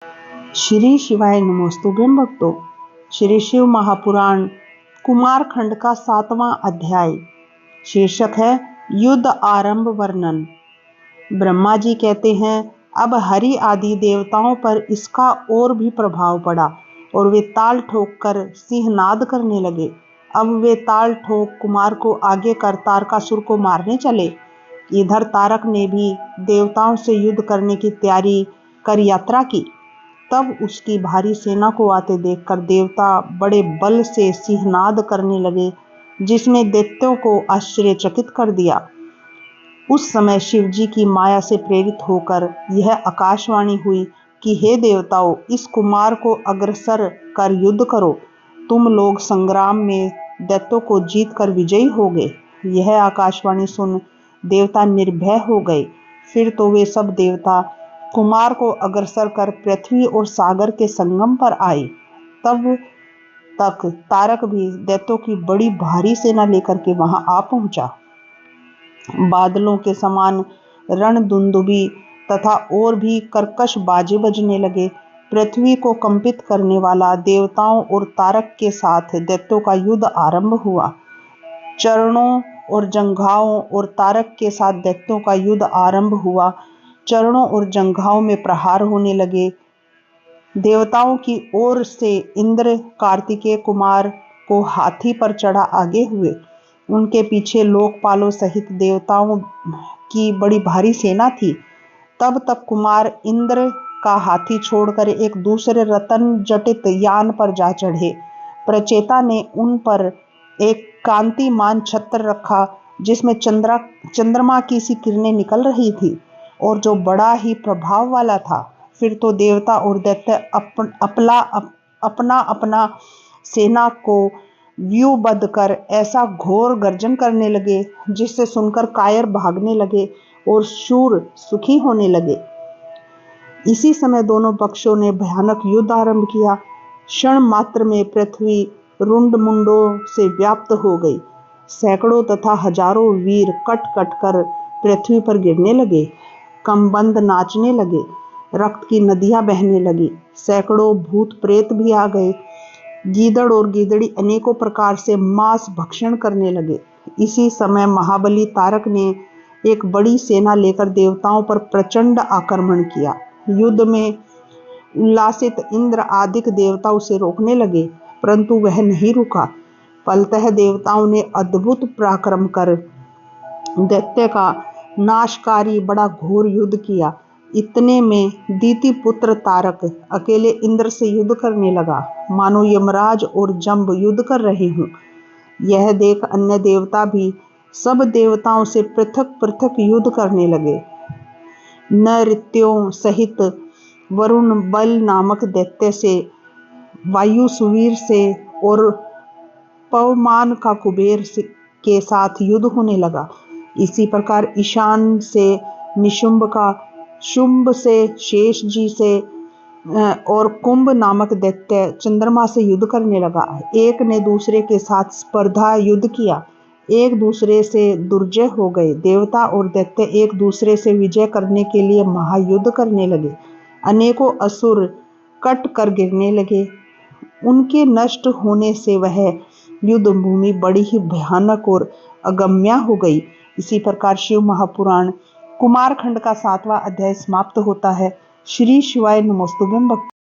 श्री शिवाय नमोस्तुभ्यं भक्तों। श्री शिव महापुराण कुमार खंड का 7वां अध्याय शीर्षक है युद्ध आरंभ वर्णन। ब्रह्मा जी कहते हैं, अब हरि आदि देवताओं पर इसका और भी प्रभाव पड़ा और वे ताल ठोक कर सिंहनाद करने लगे। अब वे ताल ठोक कुमार को आगे कर तारकासुर को मारने चले। इधर तारक ने भी देवताओं से युद्ध करने की तैयारी कर यात्रा की। तब उसकी भारी सेना को आते देखकर देवता बड़े बल से सिंहनाद करने लगे, जिसने दैत्यों को आश्चर्यचकित कर दिया। उस समय शिवजी की माया से प्रेरित होकर यह आकाशवाणी हुई कि हे देवताओं, इस कुमार को अग्रसर कर युद्ध करो। तुम लोग संग्राम में दैत्यों को जीत कर विजयी होगे। यह आकाशवाणी सुन देवता निर्भय हो गए। फिर तो वे सब देवता कुमार को अग्रसर कर पृथ्वी और सागर के संगम पर आए। तब तक तारक भी दैत्यों की बड़ी भारी सेना लेकर के वहां आ पहुंचा। बादलों के समान रणदुंदुभी तथा और भी कर्कश बाजे बजने लगे। पृथ्वी को कंपित करने वाला देवताओं और तारक के साथ दैत्यों का युद्ध आरंभ हुआ। चरणों और जंघाओं और तारक के साथ दैत्यों का युद्ध आरंभ हुआ। चरणों और जंघाओं में प्रहार होने लगे। देवताओं की ओर से इंद्र कार्तिकेय कुमार को हाथी पर चढ़ा आगे हुए। उनके पीछे लोकपालों सहित देवताओं की बड़ी भारी सेना थी। तब तक कुमार इंद्र का हाथी छोड़कर एक दूसरे रतन जटित यान पर जा चढ़े। प्रचेता ने उन पर एक कांतिमान छत्र रखा, जिसमें चंद्रमा की सी किरणें निकल रही थी और जो बड़ा ही प्रभाव वाला था। फिर तो देवता और दैत्य अपना अपना सेना को व्यूहबद्ध कर ऐसा घोर गर्जन करने लगे, जिससे सुनकर कायर भागने लगे और शूर सुखी होने लगे। इसी समय दोनों पक्षों ने भयानक युद्ध आरंभ किया। क्षण मात्र में पृथ्वी रुंड मुंडों से व्याप्त हो गई। सैकड़ों तथा हजारों वीर कट कट कर पृथ्वी पर गिरने लगे। कमबंद नाचने लगे। रक्त की नदियां बहने लगी। सैकड़ों भूत प्रेत भी आ गए। गीदड़ और गीदड़ी अनेकों प्रकार से मांस भक्षण करने लगे। इसी समय महाबली तारक ने एक बड़ी सेना लेकर देवताओं पर प्रचंड आक्रमण किया। युद्ध में उल्लासित इंद्र आदिक देवता उसे रोकने लगे, परंतु वह नहीं रुका। फलतः देवताओं ने अद्भुत पराक्रम कर दैत्य का नाशकारी बड़ा घोर युद्ध किया। इतने में दीति पुत्र तारक अकेले इंद्र से युद्ध करने लगा, मानो यमराज और जंब युद्ध कर रहे हों। यह देख अन्य देवता भी सब देवताओं से पृथक पृथक युद्ध करने लगे। नैऋत्यों सहित वरुण बल नामक दैत्य से, वायु सुवीर से और पवमान का कुबेर के साथ युद्ध होने लगा। इसी प्रकार ईशान से निशुंभ का, शुंभ से शेष जी से और कुंभ नामक दैत्य चंद्रमा से युद्ध करने लगा। एक ने दूसरे के साथ स्पर्धा युद्ध किया, एक दूसरे से दुर्जय हो गए। देवता और दैत्य एक दूसरे से विजय करने के लिए महायुद्ध करने लगे। अनेकों असुर कट कर गिरने लगे। उनके नष्ट होने से वह युद्ध भूमि बड़ी ही भयानक और अगम्य हो गई। इसी प्रकार शिव महापुराण कुमार खंड का 7वां अध्याय समाप्त होता है। श्री शिवाय नमोस्तुभ्यं भक्तों।